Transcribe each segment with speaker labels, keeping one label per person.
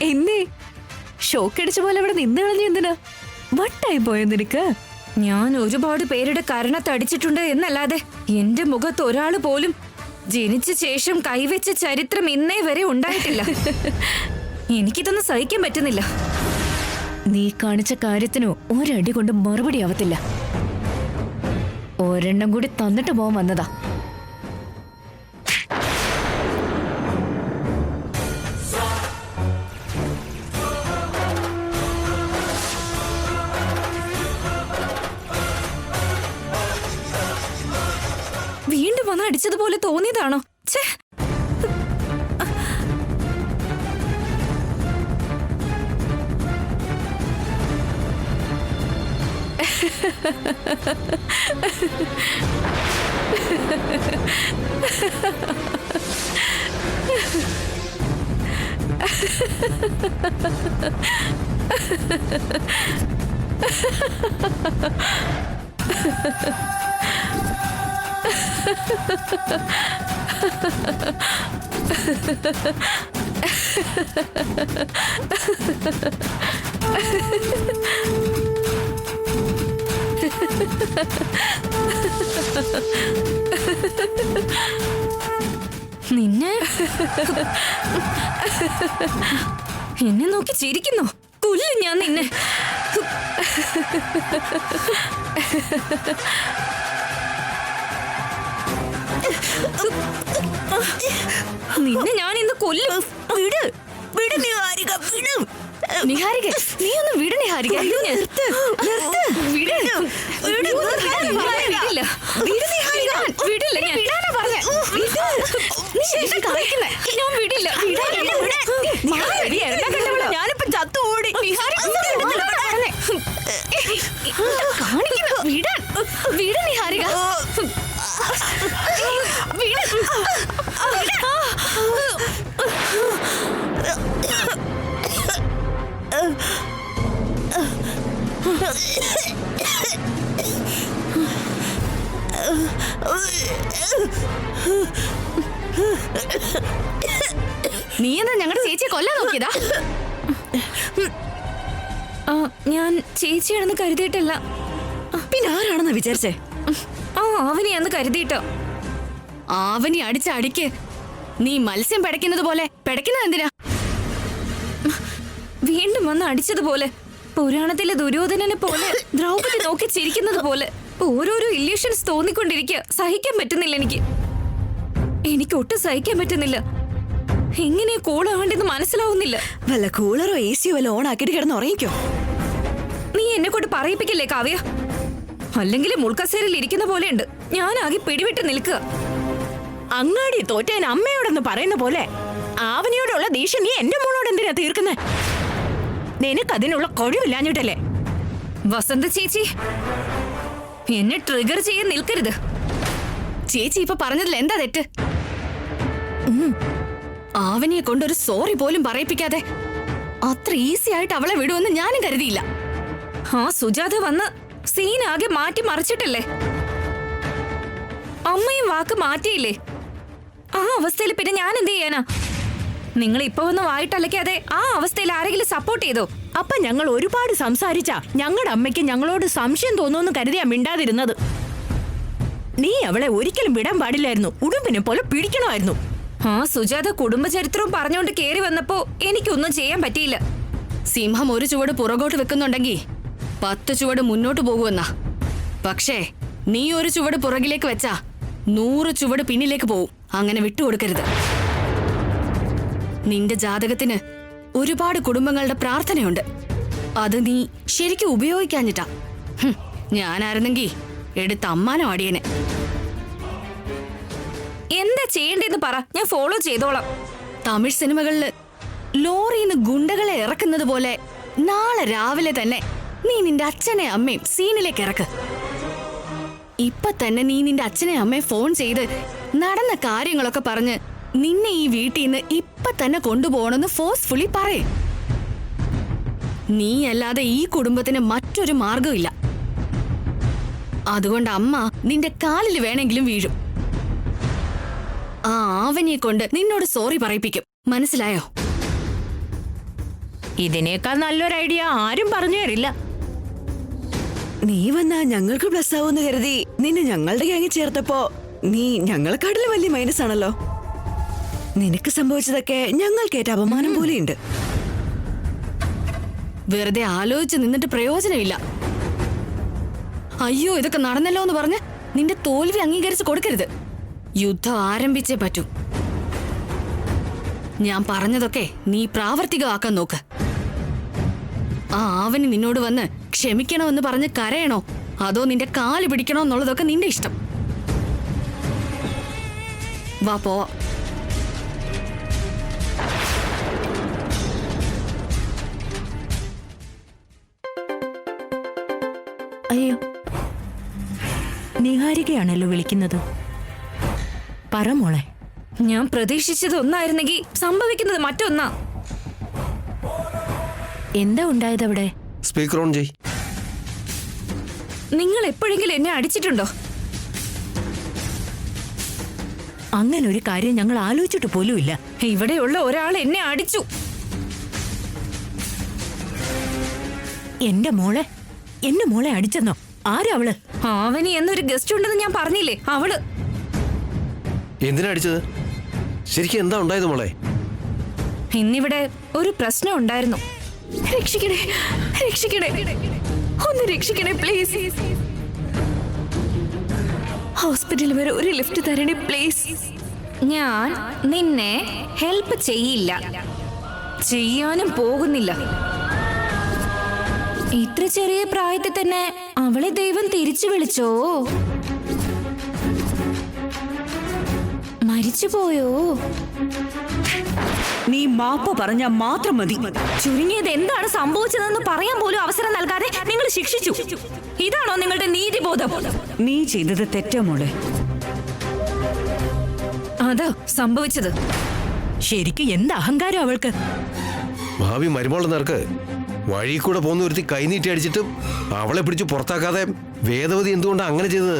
Speaker 1: എന്നെ ഷോക്കടിച്ച പോലെ അവിടെ നിന്ന് കളഞ്ഞ എന്തിനാ? വട്ടായി പോയോ നിനക്ക്?
Speaker 2: ഞാൻ ഒരുപാട് പേരുടെ കരണത്തടിച്ചിട്ടുണ്ട് എന്നല്ലാതെ എന്റെ മുഖത്ത് ഒരാള് പോലും ജനിച്ച ശേഷം കൈവച്ച ചരിത്രം ഇന്നേ വരെ ഉണ്ടായിട്ടില്ല. എനിക്കിതൊന്നും സഹിക്കാൻ പറ്റുന്നില്ല.
Speaker 1: നീ കാണിച്ച കാര്യത്തിനോ ഒരടി കൊണ്ട് മറുപടി ആവത്തില്ല. ഒരെണ്ണം കൂടി തന്നിട്ട് പോകാൻ വന്നതാ.
Speaker 2: വീണ്ടും വന്ന് അടിച്ചതുപോലെ തോന്നിയതാണോ? ഛേ, നിന്നെ എന്നെ നോക്കി ചിരിക്കുന്നു. കൊല്ലും ഞാൻ നിന്നെ. നിന്നെ ഞാൻ ഇന്ന് കൊല്ലും.
Speaker 1: വിട് വിട് നിഹാരിക, വിട് നിഹാരിക, നീ ഒന്ന് വിട് നിഹാരിക.
Speaker 2: നിർത്ത്, നിർത്ത്, വിട്, വിട്, വിടില്ല, വിട് നിഹാരിക, വിടില്ല ഞാൻ. ഞാൻ വിടില്ല.
Speaker 1: ഞാനിപ്പോ ചത്തു ഓടി.
Speaker 2: കാണിക്കുന്നു. വിടാൻ, വിട് നിഹാരിക. നീ എന്താ ഞങ്ങളുടെ ചേച്ചിയെ കൊല്ലാൻ നോക്കിയതാ? ഞാൻ ചേച്ചിയാണെന്ന് കരുതിയിട്ടല്ല.
Speaker 1: പിന്നെ ആരാണെന്ന് വിചാരിച്ചേ?
Speaker 2: ആവനിയാന്ന് കരുതിയിട്ടോ.
Speaker 1: ആവനി അടിച്ച അടിക്ക് നീ മത്സ്യം പിടയ്ക്കുന്നത് പോലെ പിടയ്ക്കുന്നത് എന്തിനാ?
Speaker 2: വീണ്ടും വന്ന് അടിച്ചതുപോലെ, പുരാണത്തിലെ ദുര്യോധനനെ പോലെ, ദ്രൗപദി നോക്കി ചിരിക്കുന്നത് പോലെ ഓരോരോ ഇല്യൂഷൻസ് തോന്നിക്കൊണ്ടിരിക്കുക. സഹിക്കാൻ പറ്റുന്നില്ല എനിക്ക് ഒട്ടും സഹിക്കാൻ പറ്റുന്നില്ല. എങ്ങനെയാ കൂളാവേണ്ടെന്ന് മനസ്സിലാവുന്നില്ല.
Speaker 1: വല്ല കൂളറോ AC വല്ല ഓൺ ആക്കിയിട്ട് കിടന്ന് ഉറങ്ങിക്കോ.
Speaker 2: നീ എന്നെ കൊണ്ട് പറയിപ്പിക്കല്ലേ കാവ്യ? അല്ലെങ്കിൽ മുൾക്കസേരയിൽ ഇരിക്കുന്ന പോലെയുണ്ട്. ഞാനാകെ പിടിവിട്ട് നിൽക്കുക.
Speaker 1: അങ്ങാടി തോറ്റേൻ അമ്മയോടൊന്ന് പറയുന്ന പോലെ ആവനിയോടുള്ള ദേഷ്യം നീ എന്റെ മോളോട് എന്തിനാ തീർക്കുന്നേ? നിനക്കതിനുള്ള കഴിവില്ലാഞ്ഞിട്ടല്ലേ?
Speaker 2: വസന്ത ചേച്ചി, എന്നെ ട്രിഗർ ചെയ്യാൻ നിൽക്കരുത്.
Speaker 1: ചേച്ചി ഇപ്പൊ പറഞ്ഞതിൽ എന്താ തെറ്റ്? ആവനിയെ കൊണ്ടൊരു സോറി പോലും പറയിപ്പിക്കാതെ അത്ര ഈസി ആയിട്ട് അവളെ വിടുമെന്ന് ഞാനും കരുതിയില്ല.
Speaker 2: സുജാത വന്ന് സീനാകെ മാറ്റി മറിച്ചിട്ടല്ലേ? അമ്മയും വാക്ക് മാറ്റിയില്ലേ? ആ അവസ്ഥയിൽ പിന്നെ ഞാൻ എന്ത് ചെയ്യാനാ? നിങ്ങൾ ഇപ്പൊ ഒന്ന് വായിട്ടലക്കാതെ ആ അവസ്ഥയിൽ ആരെങ്കിലും സപ്പോർട്ട് ചെയ്തോ?
Speaker 1: അപ്പൊ ഞങ്ങൾ ഒരുപാട് സംസാരിച്ചാ ഞങ്ങളുടെ അമ്മയ്ക്ക് ഞങ്ങളോട് സംശയം തോന്നുമെന്ന് കരുതിയാ മിണ്ടാതിരുന്നത്. നീ അവളെ ഒരിക്കലും വിടാൻ പാടില്ലായിരുന്നു. ഉടുമ്പിനെ പോലെ പിടിക്കണമായിരുന്നു.
Speaker 2: സുജാത കുടുംബചരിത്രവും പറഞ്ഞുകൊണ്ട് കേറി വന്നപ്പോ എനിക്കൊന്നും ചെയ്യാൻ പറ്റിയില്ല.
Speaker 1: സിംഹം ഒരു ചുവട് പുറകോട്ട് വെക്കുന്നുണ്ടെങ്കിൽ 10 ചുവട് മുന്നോട്ട് പോകുമെന്നാ. പക്ഷേ നീ ഒരു ചുവട് പുറകിലേക്ക് വെച്ചാ 100 ചുവട് പിന്നിലേക്ക് പോവും. അങ്ങനെ വിട്ടുകൊടുക്കരുത്. നിന്റെ ജാതകത്തിന് ഒരുപാട് കുടുംബങ്ങളുടെ പ്രാർത്ഥനയുണ്ട്. അത് നീ ശരിക്കും ഉപയോഗിക്കാഞ്ഞിട്ടാ. ഞാനായിരുന്നെങ്കിൽ എടുത്ത് അമ്മാനം അടിയനെ.
Speaker 2: എന്താ ചെയ്യേണ്ടതെന്ന് പറ, ഞാൻ ഫോളോ ചെയ്തോളാം.
Speaker 1: തമിഴ് സിനിമകളില് ലോറിന്ന് ഗുണ്ടകളെ ഇറക്കുന്നത് പോലെ നാളെ രാവിലെ തന്നെ നീ നിന്റെ അച്ഛനെ അമ്മയും സീനിലേക്ക് ഇറക്ക്. ഇപ്പൊ തന്നെ നീ നിന്റെ അച്ഛനെ അമ്മയെ ഫോൺ ചെയ്ത് നടന്ന കാര്യങ്ങളൊക്കെ പറഞ്ഞ് നിന്നെ ഈ വീട്ടിൽ നിന്ന് ഇപ്പൊ തന്നെ കൊണ്ടുപോകണമെന്ന് ഫോഴ്സ്ഫുള്ളി പറയേ. നീ അല്ലാതെ ഈ കുടുംബത്തിന് മറ്റൊരു മാർഗമില്ല. അതുകൊണ്ട് അമ്മ നിന്റെ കാലിൽ വേണമെങ്കിലും വീഴും. ആ ആവനിയെ കൊണ്ട് നിന്നോട് സോറി പറയിപ്പിക്കും. മനസ്സിലായോ?
Speaker 3: ഇതിനേക്കാൾ നല്ലൊരു ഐഡിയ ആരും പറഞ്ഞു തരില്ല.
Speaker 4: നീ വന്നാ ഞങ്ങൾക്ക് പ്ലസ് ആവൂന്ന് കരുതി നിന്നെ ഞങ്ങളുടെ ഗ്യാങ്ങിൽ ചേർത്തപ്പോ നീ ഞങ്ങളെക്കാട്ടിലും വലിയ മൈനസ് ആണല്ലോ. നിനക്ക് സംഭവിച്ചതൊക്കെ ഞങ്ങൾക്കേറ്റ അപമാനം പോലെയുണ്ട്.
Speaker 1: വെറുതെ ആലോചിച്ച് നിന്നിട്ട് പ്രയോജനമില്ല. അയ്യോ ഇതൊക്കെ നടന്നല്ലോ എന്ന് പറഞ്ഞ് നിന്റെ തോൽവി അംഗീകരിച്ച് കൊടുക്കരുത്. യുദ്ധം ആരംഭിച്ചേ പറ്റൂ. ഞാൻ പറഞ്ഞതൊക്കെ നീ പ്രാവർത്തികമാക്കാൻ നോക്ക്. ആ ആവനി നിന്നോട് വന്ന് ക്ഷമിക്കണമെന്ന് പറഞ്ഞ് കരയണോ അതോ നിന്റെ കാല് പിടിക്കണോ എന്നുള്ളതൊക്കെ നിന്റെ ഇഷ്ടം. വാ പോവാ.
Speaker 3: അയ്യോ, നിഹാരികയാണല്ലോ വിളിക്കുന്നത്. പറ മോളെ.
Speaker 2: ഞാൻ പ്രതീക്ഷിച്ചത് ഒന്നായിരുന്നെങ്കിൽ സംഭവിക്കുന്നത് മറ്റൊന്നാ.
Speaker 3: എന്താ ഉണ്ടായതവിടെ?
Speaker 5: സ്പീക്കർ ഓൺ ചെയ്.
Speaker 2: നിങ്ങൾ എപ്പോഴെങ്കിലും എന്നെ അടിച്ചിട്ടുണ്ടോ?
Speaker 3: അങ്ങനെ ഒരു കാര്യം ഞങ്ങൾ ആലോചിച്ചിട്ട് പോലുമില്ല.
Speaker 2: ഇവിടെയുള്ള ഒരാൾ എന്നെ അടിച്ചു.
Speaker 3: എന്റെ മോളെ അടിച്ചെന്നോ? ആരാ അവള്?
Speaker 2: ആവനി എന്നൊരു ഗസ്റ്റ് ഉണ്ടെന്ന് ഞാൻ പറഞ്ഞില്ലേ, അവള്.
Speaker 5: എന്തിനാ അടിച്ചത്? ശരിക്കും എന്താ ഉണ്ടായത് മോളെ?
Speaker 2: ഇന്നിവിടെ ഒരു പ്രശ്നം ഉണ്ടായിരുന്നു. രക്ഷിക്കണേ, രക്ഷിക്കണേ, ഒന്ന് രക്ഷിക്കണേ പ്ലീസ്. ഹോസ്പിറ്റൽ വരെ ഒരു ലിഫ്റ്റ് തരണേ പ്ലീസ്. ഞാൻ നിന്നെ ഹെൽപ്പ് ചെയ്യില്ല, ചെയ്യാനും പോകുന്നില്ല. ഇത്ര ചെറിയ പ്രായത്തിൽ തന്നെ അവളെ ദൈവം തിരിച്ചു വിളിച്ചോ? മരിച്ചുപോയോ?
Speaker 4: നീ മാപ്പ് പറഞ്ഞാൽ മാത്രം മതി.
Speaker 2: ചുരുങ്ങിയത് എന്താണ് സംഭവിച്ചതെന്ന് പറയാൻ പോലും അവസരം നൽകാതെ നിങ്ങൾ ശിക്ഷിച്ചു. ഇതാണോ നിങ്ങളുടെ നീതിബോധം?
Speaker 4: നീ ചെയ്തത് തെറ്റാ മോളെ.
Speaker 2: അതാ സംഭവിച്ചത്.
Speaker 3: ശരിക്കും എന്ത് അഹങ്കാരം അവൾക്ക്.
Speaker 5: ഭാവി മരുമോളെ നേർക്ക് വഴി കൂടെ പോകുന്ന ഒരുത്തി കൈനീട്ടി അടിച്ചിട്ട് അവളെ പിടിച്ച് പുറത്താക്കാതെ വേദവതി എന്തുകൊണ്ടാ അങ്ങനെ ചെയ്തത്?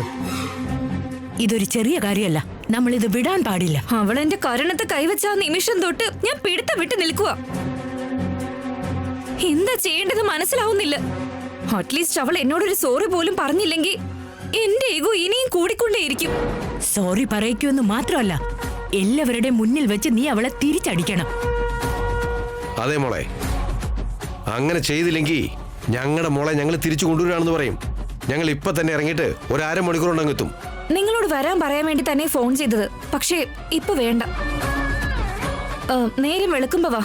Speaker 3: ഇതൊരു ചെറിയ കാര്യമല്ല. നമ്മൾ ഇത് വിടാൻ പാടില്ല.
Speaker 2: അവൾ എന്റെ കരണത്ത് കൈവച്ച ആ നിമിഷം തൊട്ട് ഞാൻ പിടുത്തം വിട്ട് നിൽക്കുക. എന്താ ചെയ്യേണ്ടത് മനസ്സിലാവുന്നില്ല. അറ്റ്ലീസ്റ്റ് അവൾ എന്നോടൊരു സോറി പോലും പറഞ്ഞില്ലെങ്കിൽ എന്റെ ഈഗോ ഇനിയും കൂടിക്കൊണ്ടേയിരിക്കും.
Speaker 3: സോറി പറയിക്കുമെന്ന് മാത്രമല്ല, എല്ലാവരുടെ മുന്നിൽ വെച്ച് നീ അവളെ തിരിച്ചടിക്കണം.
Speaker 5: അതെ മോളെ, അങ്ങനെ ചെയ്തില്ലെങ്കിൽ ഞങ്ങളുടെ മോളെ ഞങ്ങൾ തിരിച്ചു കൊണ്ടുവരാണെന്ന് പറയും. ഞങ്ങൾ ഇപ്പൊ തന്നെ ഇറങ്ങിയിട്ട് ഒരു അരമണിക്കൂർ കൊണ്ട് അങ്ങെത്തും.
Speaker 2: നിങ്ങളോട് വരാൻ പറയാൻ വേണ്ടി തന്നെ ഫോൺ ചെയ്തത്. പക്ഷേ ഇപ്പൊ വേണ്ട. നേരം വെളുക്കുമ്പോ വാ.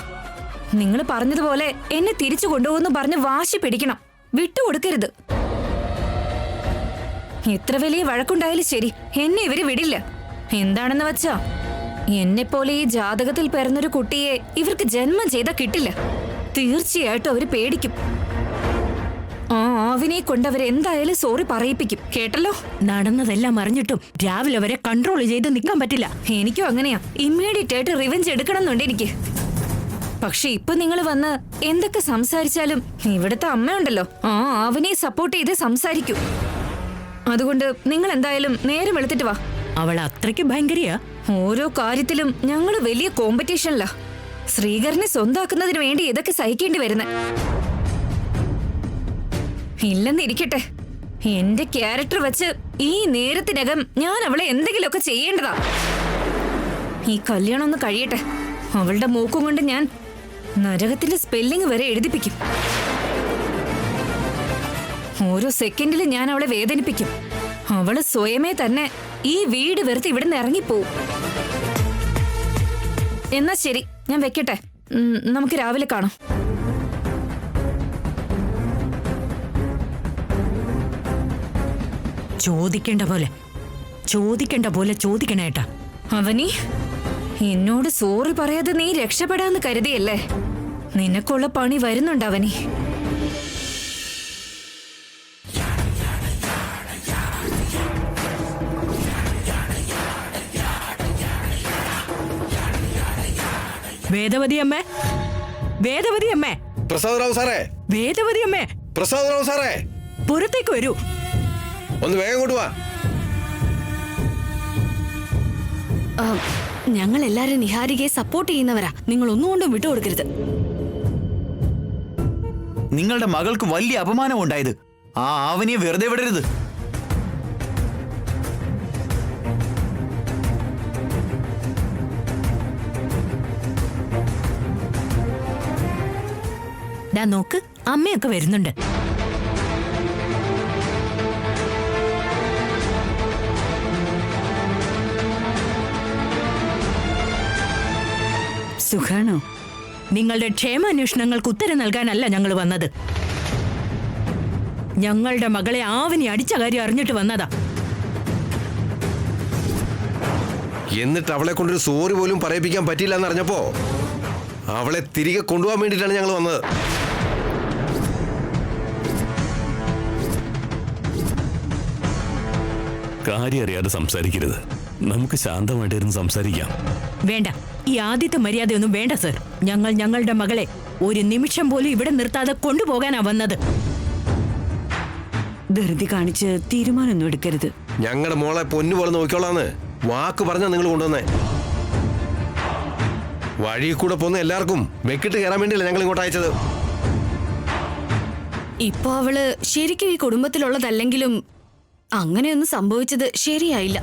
Speaker 2: നിങ്ങൾ പറഞ്ഞതുപോലെ എന്നെ തിരിച്ചു കൊണ്ടുപോകുന്നു പറഞ്ഞ് വാശി പിടിക്കണം. വിട്ടുകൊടുക്കരുത്. എത്ര വലിയ വഴക്കുണ്ടായാലും ശരി, എന്നെ ഇവര് വിടില്ല. എന്താണെന്ന് വെച്ചാ, എന്നെ പോലെ ഈ ജാതകത്തിൽ പിറന്നൊരു കുട്ടിയെ ഇവർക്ക് ജന്മം ചെയ്താ കിട്ടില്ല. തീർച്ചയായിട്ടും അവര് പേടിക്കും. ആ ആവിനെ കൊണ്ടവരെ എന്തായാലും സോറി പറയിപ്പിക്കും. കേട്ടല്ലോ?
Speaker 3: നടന്നതെല്ലാം അറിഞ്ഞിട്ടും രാവിലെ വരെ കൺട്രോൾ ചെയ്ത് നിൽക്കാൻ പറ്റില്ല.
Speaker 2: എനിക്കും അങ്ങനെയാ. ഇമ്മീഡിയറ്റ് ആയിട്ട് റിവെഞ്ച് എടുക്കണമെന്നുണ്ട് എനിക്ക്. പക്ഷെ ഇപ്പൊ നിങ്ങൾ വന്ന് എന്തൊക്കെ സംസാരിച്ചാലും ഇവിടുത്തെ അമ്മയുണ്ടല്ലോ, ആ ആവിനെ സപ്പോർട്ട് ചെയ്ത് സംസാരിക്കൂ. അതുകൊണ്ട് നിങ്ങൾ എന്തായാലും നേരം വെളുത്തിട്ട് വാ.
Speaker 3: അവൾ അത്രയ്ക്ക് ഭയങ്കരയാ.
Speaker 2: ഓരോ കാര്യത്തിലും ഞങ്ങള് വലിയ കോമ്പറ്റീഷനിലാ. ശ്രീകരനെ സ്വന്താക്കുന്നതിന് വേണ്ടി ഇതൊക്കെ സഹിക്കേണ്ടി വരുന്നേ. ഇല്ലെന്നിരിക്കട്ടെ, എന്റെ ക്യാരക്ടർ വെച്ച് ഈ നേരത്തിനകം ഞാൻ അവളെ എന്തെങ്കിലുമൊക്കെ ചെയ്യേണ്ടതാ. ഈ കല്യാണം ഒന്ന് കഴിയട്ടെ. അവളുടെ മൂക്കും കൊണ്ട് ഞാൻ നരകത്തിന്റെ സ്പെല്ലിംഗ് വരെ എഴുതിപ്പിക്കും. ഓരോ സെക്കൻഡിലും ഞാൻ അവളെ വേദനിപ്പിക്കും. അവള് സ്വയമേ തന്നെ ഈ വീട് വെറുതെ ഇവിടെ നിന്ന് ഇറങ്ങിപ്പോവും. എന്നാ ശരി, ഞാൻ വെക്കട്ടെ. നമുക്ക് രാവിലെ കാണാം.
Speaker 3: ചോദിക്കേണ്ട പോലെ ചോദിക്കണേട്ടാ.
Speaker 2: അവനി, എന്നോട് സോറി പറയാതെ നീ രക്ഷപ്പെടാന്ന് കരുതിയല്ലേ? നിനക്കുള്ള പണി വരുന്നുണ്ട് അവനി.
Speaker 3: വേദവതി അമ്മേ, വേദവതി അമ്മേ,
Speaker 5: പ്രസാദറാവു സാറേ,
Speaker 3: വേദവതി അമ്മേ,
Speaker 5: പ്രസാദറാവു സാറേ,
Speaker 3: പുറത്തേക്ക് വരൂ.
Speaker 5: ഒന്ന് വേഗം കൊണ്ടുവാ.
Speaker 1: ഞങ്ങൾ എല്ലാരും നിഹാരികയെ സപ്പോർട്ട് ചെയ്യുന്നവരാ. നിങ്ങൾ ഒന്നുകൊണ്ടും വിട്ടുകൊടുക്കരുത്.
Speaker 6: നിങ്ങളുടെ മകൾക്ക് വലിയ അപമാനം ഉണ്ടായത്. ആ ആവനിയെ വെറുതെ വിടരുത്.
Speaker 3: ദാ നോക്ക്, അമ്മയൊക്കെ വരുന്നുണ്ട്.
Speaker 4: സുഖാണോ?
Speaker 3: നിങ്ങളുടെ ക്ഷേമാന്വേഷണങ്ങൾക്ക് ഉത്തരം നൽകാനല്ല ഞങ്ങൾ വന്നത്. ഞങ്ങളുടെ മകളെ ആവനി അടിച്ച കാര്യം അറിഞ്ഞിട്ട് വന്നതാ.
Speaker 5: എന്നിട്ട് അവളെ കൊണ്ടൊരു സോറി പോലും പറയിപ്പിക്കാൻ പറ്റില്ല എന്നറിഞ്ഞപ്പോ അവളെ തിരികെ കൊണ്ടുപോകാൻ വേണ്ടിയിട്ടാണ് ഞങ്ങൾ വന്നത്.
Speaker 7: കാര്യം അറിയാതെ സംസാരിക്കരുത്. നമുക്ക് ശാന്തമായിട്ടിരുന്ന് സംസാരിക്കാം.
Speaker 3: വേണ്ട, ഈ ആദ്യത്തെ മര്യാദയൊന്നും വേണ്ട സർ. ഞങ്ങൾ ഞങ്ങളുടെ മകളെ ഒരു നിമിഷം പോലും ഇവിടെ നിർത്താതെ കൊണ്ടുപോകാനാ വന്നത്.
Speaker 4: ധൃതി കാണിച്ച് തീരുമാനമൊന്നും എടുക്കരുത്.
Speaker 5: ഞങ്ങളുടെ മോളെ പൊന്നുപോലെ നോക്കിക്കോളാന്ന് വാക്ക് പറഞ്ഞാ നിങ്ങൾ കൊണ്ടുവന്നേ. വഴി കൂടെ പോന്ന എല്ലാവർക്കും വെക്കിട്ട് കയറാൻ വേണ്ടിയല്ല ഞങ്ങൾ ഇങ്ങോട്ട് അയച്ചത്.
Speaker 1: ഇപ്പൊ അവള് ശരിക്കും ഈ കുടുംബത്തിലുള്ളതല്ലെങ്കിലും അങ്ങനെയൊന്നും സംഭവിച്ചത് ശരിയായില്ല.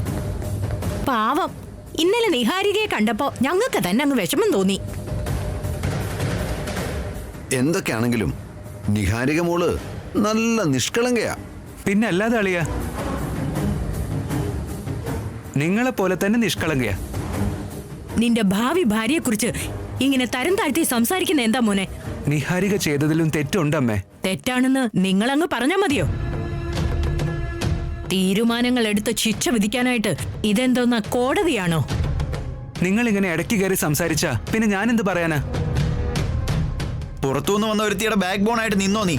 Speaker 3: പാവം, ഇന്നലെ നിഹാരികയെ കണ്ടപ്പോ ഞങ്ങൾക്ക് തന്നെ അങ്ങ് വിഷമം തോന്നി.
Speaker 6: എന്തൊക്കെയാണെങ്കിലും നിഹാരിക മോള് നല്ല നിഷ്കളങ്കയാ.
Speaker 8: പിന്നെ അല്ലാതെ അളിയ, നിങ്ങളെ പോലെ തന്നെ നിഷ്കളങ്കയാ.
Speaker 3: നിന്റെ ഭാവി ഭാര്യയെക്കുറിച്ച് ഇങ്ങനെ തരം താഴ്ത്തി സംസാരിക്കുന്ന എന്താ മോനെ?
Speaker 8: നിഹാരിക ചെയ്തതിലും തെറ്റുണ്ടമ്മേ.
Speaker 3: തെറ്റാണെന്ന് നിങ്ങളങ്ങ് പറഞ്ഞാ മതിയോ? തീരുമാനങ്ങൾ എടുത്ത് ശിക്ഷ വിധിക്കാനായിട്ട് ഇതെന്തോന്ന കോടതിയാണോ?
Speaker 8: നിങ്ങൾ ഇങ്ങനെ ഇടയ്ക്ക് കയറി സംസാരിച്ച പിന്നെ ഞാൻ എന്ത് പറയാനാ?
Speaker 6: പുറത്തുനിന്ന് വന്ന ഒരുത്തിയുടെ ബാക്ക് ബോൺ ആയിട്ട് നിന്നോ നീ?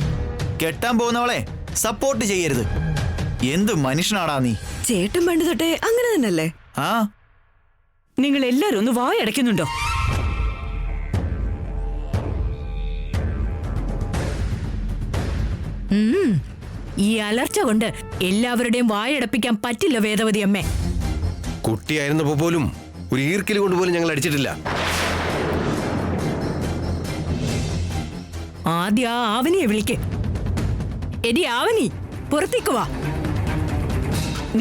Speaker 6: കെട്ടാൻ പോകുന്നവളെ സപ്പോർട്ട് ചെയ്യരുത്. എന്ത് മനുഷ്യനാടാ നീ?
Speaker 4: ചേട്ടൻ പണ്ട് തൊട്ടേ അങ്ങനെ തന്നെയല്ലേ?
Speaker 6: ആ,
Speaker 4: നിങ്ങൾ എല്ലാരും ഒന്ന് വായടയ്ക്കുന്നുണ്ടോ?
Speaker 3: ഈ അലർച്ച കൊണ്ട് എല്ലാവരുടെയും വായടപ്പിക്കാൻ പറ്റില്ല വേദവതി അമ്മേ.
Speaker 5: കുട്ടിയായിരുന്നപ്പോ പോലും ഒരു ഈർക്കിൽ കൊണ്ടുപോലും ഞങ്ങൾ അടിച്ചിട്ടില്ല.
Speaker 3: ആദ്യ ആ ആവനിയെ വിളിക്ക്. എടി ആവനി, പുറത്തേക്ക് വാ.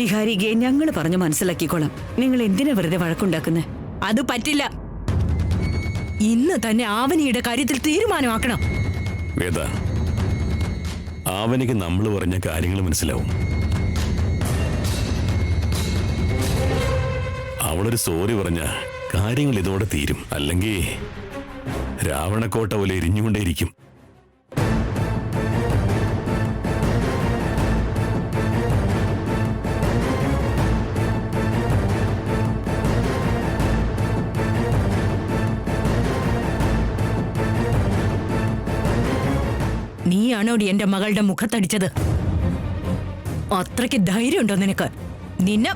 Speaker 4: നിഹാരികയെ ഞങ്ങൾ പറഞ്ഞു മനസ്സിലാക്കിക്കോളാം. നിങ്ങൾ എന്തിനാ വെറുതെ വഴക്കുണ്ടാക്കുന്നത്?
Speaker 3: അത് പറ്റില്ല. ഇന്ന് തന്നെ ആവനിയുടെ കാര്യത്തിൽ തീരുമാനമാക്കണം.
Speaker 7: വേദ, ആവനിക്ക് നമ്മൾ പറഞ്ഞ കാര്യങ്ങൾ മനസ്സിലാവും. അവളൊരു സോറി പറഞ്ഞ കാര്യങ്ങൾ ഇതോടെ തീരും. അല്ലെങ്കിൽ രാവണക്കോട്ട പോലെ എരിഞ്ഞുകൊണ്ടേയിരിക്കും.
Speaker 3: നീയാണോടി എന്റെ മകളുടെ മുഖത്തടിച്ചത്? അത്രയ്ക്ക് ധൈര്യമുണ്ടോ നിനക്ക്? നിന്നെ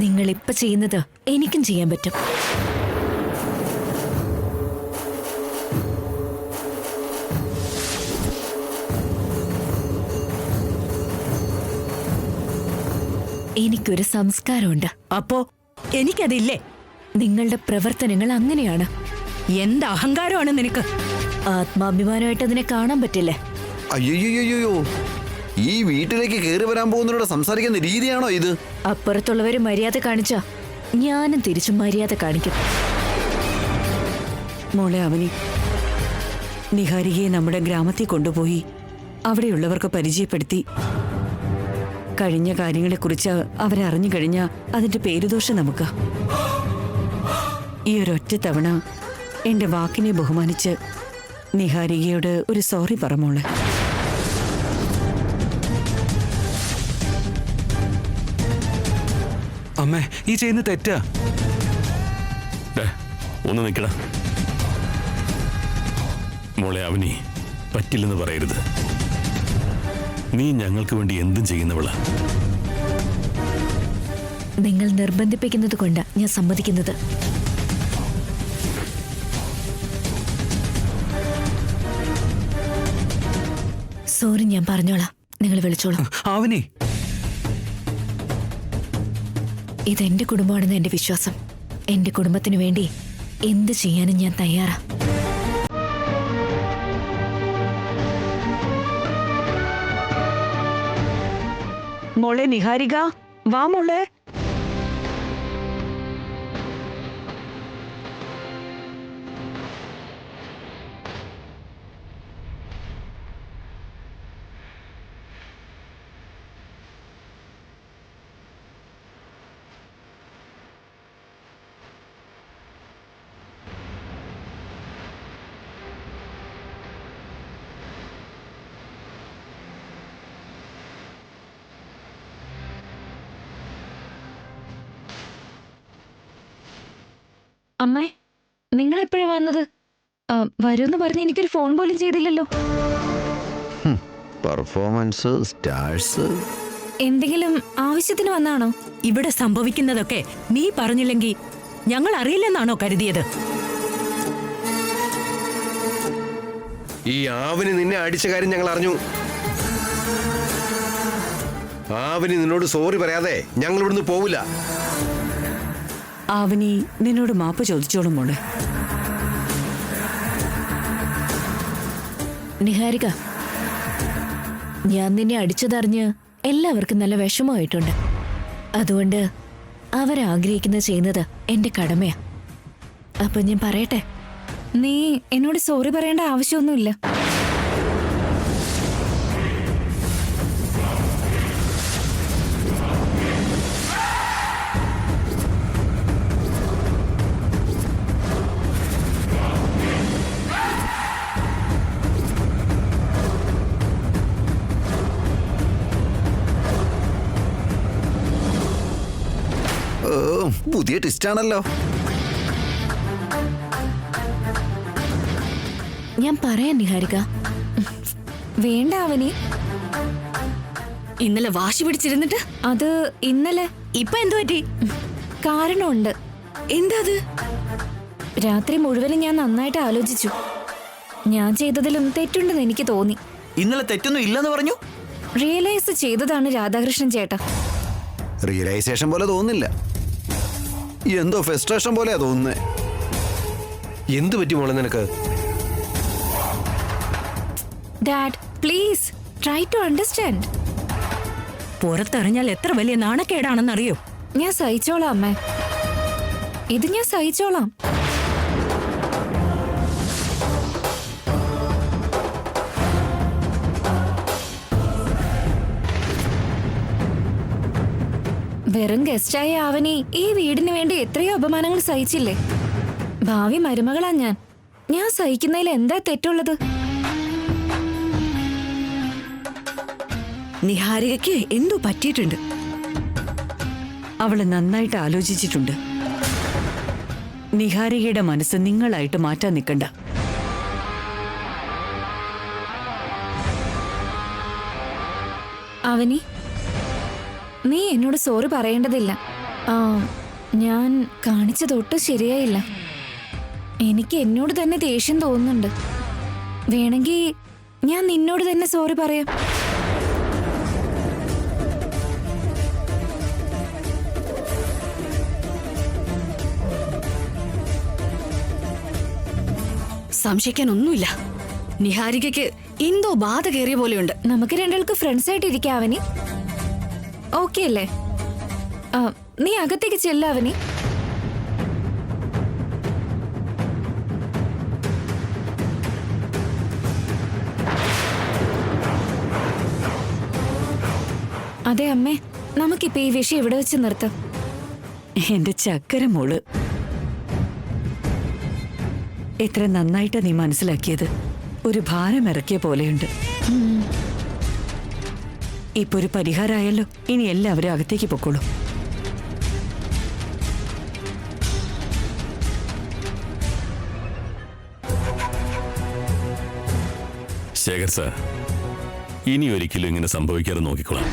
Speaker 2: നിങ്ങൾ ഇപ്പൊ ചെയ്യുന്നത് എനിക്കും ചെയ്യാൻ പറ്റും. എനിക്കൊരു സംസ്കാരമുണ്ട്.
Speaker 3: അപ്പോ എനിക്കതില്ലേ?
Speaker 2: നിങ്ങളുടെ പ്രവർത്തനങ്ങൾ അങ്ങനെയാണ്.
Speaker 3: എന്ത് അഹങ്കാരമാണ് നിനക്ക്?
Speaker 2: ആത്മാഭിമാനമായിട്ട് അതിനെ കാണാൻ പറ്റില്ലേ?
Speaker 6: അയ്യോ, ഈ വീട്ടിലേക്ക് കയറി വരാൻ പോകുന്നവരോട് സംസാരിക്കുന്ന രീതിയാണോ ഇത്?
Speaker 2: അപ്പുറത്തുള്ളവര് മര്യാദ കാണിച്ചാ ഞാനും തിരിച്ചു മര്യാദ കാണിക്കും.
Speaker 4: മോളെ അവനി, നിഹാരികയെ നമ്മുടെ ഗ്രാമത്തിൽ കൊണ്ടുപോയി അവിടെയുള്ളവർക്ക് പരിചയപ്പെടുത്തി കഴിഞ്ഞ കാര്യങ്ങളെക്കുറിച്ച് അവരറിഞ്ഞു കഴിഞ്ഞാൽ അതിന്റെ പേരുദോഷം നമുക്ക്. ഈ ഒരൊറ്റ തവണ എന്റെ വാക്കിനെ ബഹുമാനിച്ച് നിഹാരികയോട് ഒരു സോറി പറ മോളെ.
Speaker 8: അമ്മേ, ഈ ചെയ്യുന്ന തെറ്റാ.
Speaker 7: ഒന്ന് നിൽക്കട മോളെ. അവനി പറ്റില്ലെന്ന് പറയരുത്. നീ ഞങ്ങൾക്ക് വേണ്ടി എന്തും ചെയ്യുന്നവളാ.
Speaker 2: നിങ്ങൾ നിർബന്ധിപ്പിക്കുന്നത് കൊണ്ടാ ഞാൻ സമ്മതിക്കുന്നത്. സോറി, ഞാൻ പറഞ്ഞോളാം. നിങ്ങൾ വിളിച്ചോളൂ.
Speaker 8: ആവനി,
Speaker 2: ഇതെന്റെ കുടുംബമാണെന്ന് എന്റെ വിശ്വാസം. എന്റെ കുടുംബത്തിന് വേണ്ടി എന്ത് ചെയ്യാനും ഞാൻ തയ്യാറാ.
Speaker 4: മോളെ നിഹാരിക, വാ മോളെ.
Speaker 2: അമ്മേ, നിങ്ങൾ എപ്പോഴാ വന്നത്? വരുമെന്ന് പറഞ്ഞ് എനിക്കൊരു ഫോൺ പോലും ചെയ്തില്ലല്ലോ.
Speaker 6: പെർഫോമൻസ് സ്റ്റാർസ്
Speaker 2: എന്തെങ്കിലും ആവശ്യത്തിന് വന്നാണോ?
Speaker 3: ഇവിടെ സംഭവിക്കുന്നതൊക്കെ നീ പറഞ്ഞില്ലെങ്കിൽ ഞങ്ങൾ അറിയില്ലെന്നാണോ കരുതിയത്?
Speaker 5: ഈ ആവിന് നിന്നെ അടിച്ച കാര്യം ഞങ്ങൾ അറിഞ്ഞു. ആവിന് നിന്നോട് സോറി പറയാതെ ഞങ്ങൾ ഇവിടുന്ന് പോവില്ല.
Speaker 4: ആവനി നിന്നോട് മാപ്പ് ചോദിച്ചോളും മോളെ.
Speaker 2: നിഹാരിക, ഞാൻ നിന്നെ അടിച്ചതറിഞ്ഞ് എല്ലാവർക്കും നല്ല വിഷമമായിട്ടുണ്ട്. അതുകൊണ്ട് അവരാഗ്രഹിക്കുന്നത് ചെയ്യുന്നത് എന്റെ കടമയാ. അപ്പൊ ഞാൻ പറയട്ടെ, നീ എന്നോട് സോറി പറയേണ്ട ആവശ്യമൊന്നുമില്ല.
Speaker 6: പുതിയ ട്വിസ്റ്റ് ആണല്ലോ.
Speaker 2: ഞാൻ പറയാം നിഹാരിക. വേണ്ട അവനി.
Speaker 1: ഇന്നലെ വാശി പിടിച്ചിരുന്നിട്ട്
Speaker 2: അത് ഇന്നലെ.
Speaker 1: ഇപ്പൊ എന്തു പറ്റി?
Speaker 2: കാരണമുണ്ട്.
Speaker 4: എന്താ അത്?
Speaker 2: രാത്രി മുഴുവനും ഞാൻ നന്നായിട്ട് ആലോചിച്ചു. ഞാൻ ചെയ്തതിലും തെറ്റുണ്ടെന്ന് എനിക്ക് തോന്നി.
Speaker 6: ഇന്നലെ തെറ്റൊന്നും ഇല്ലെന്ന് പറഞ്ഞു.
Speaker 2: റിയലൈസ് ചെയ്തതാണ് രാധാകൃഷ്ണൻ ചേട്ടാ.
Speaker 6: റിയലൈസേഷൻ പോലെ തോന്നുന്നില്ല, എന്തോ ഫ്രസ്ട്രേഷൻ പോലെയാ തോന്നുന്നേ.
Speaker 5: എന്തു പറ്റി മോളെ നിനക്ക്?
Speaker 2: Dad, please try to understand.
Speaker 3: പുറത്തറിഞ്ഞാൽ എത്ര വലിയ നാണക്കേടാണെന്നറിയോ?
Speaker 2: ഞാൻ സഹിച്ചോളാം അമ്മേ, ഇത് ഞാൻ സഹിച്ചോളാം. വെറും ഗസ്റ്റായ ആവനി ഈ വീടിന് വേണ്ടി എത്രയോ അപമാനങ്ങൾ സഹിച്ചില്ലേ? ഭാവി മരുമകളാ ഞാൻ. ഞാൻ സഹിക്കുന്നതിൽ എന്താ തെറ്റുള്ളത്?
Speaker 4: നിഹാരികയ്ക്ക് എന്തോ പറ്റിയിട്ടുണ്ട്. അവള് നന്നായിട്ട് ആലോചിച്ചിട്ടുണ്ട്. നിഹാരികയുടെ മനസ്സ് നിങ്ങളായിട്ട് മാറ്റാൻ നിൽക്കണ്ട.
Speaker 2: അവനി, നീ എന്നോട് സോറി പറയേണ്ടതില്ല. ഞാൻ കാണിച്ചതൊട്ടും ശരിയായില്ല. എനിക്ക് എന്നോട് തന്നെ ദേഷ്യം തോന്നുന്നുണ്ട്. വേണമെങ്കിൽ ഞാൻ നിന്നോട് തന്നെ സോറി പറയാം.
Speaker 1: സംശയിക്കാനൊന്നുമില്ല. നിഹാരികയ്ക്ക് എന്തോ ബാധ കയറിയ പോലെയുണ്ട്.
Speaker 2: നമുക്ക് രണ്ടാൾക്ക് ഫ്രണ്ട്സ് ആയിട്ട് ഇരിക്കാം അവനി. ഓക്കെ അല്ലേ? നീ അകത്തേക്ക് ചെല്ല അവനി. അതെ അമ്മേ, നമുക്കിപ്പോ ഈ വിഷയം ഇവിടെ വെച്ച് നിർത്താം.
Speaker 4: എന്റെ ചക്കര മോള്, എത്ര നന്നായിട്ടാ നീ മനസ്സിലാക്കിയത്. ഒരു ഭാരം ഇറക്കിയ പോലെയുണ്ട്. ഇപ്പൊ ഒരു പരിഹാരമായല്ലോ. ഇനി എല്ലാവരും അകത്തേക്ക് പൊക്കോളൂ.
Speaker 7: ശേഖർ സാർ, ഇനി ഒരിക്കലും ഇങ്ങനെ സംഭവിക്കാതെ നോക്കിക്കോളാം.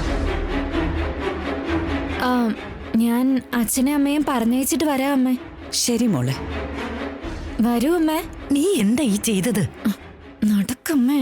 Speaker 2: ഞാൻ അച്ഛനെ അമ്മയും പറഞ്ഞയച്ചിട്ട് വരാം അമ്മേ.
Speaker 4: ശരി മോളെ.
Speaker 2: വരൂ അമ്മേ.
Speaker 3: നീ എന്താ ഈ ചെയ്തത്?
Speaker 2: നടക്കമ്മേ.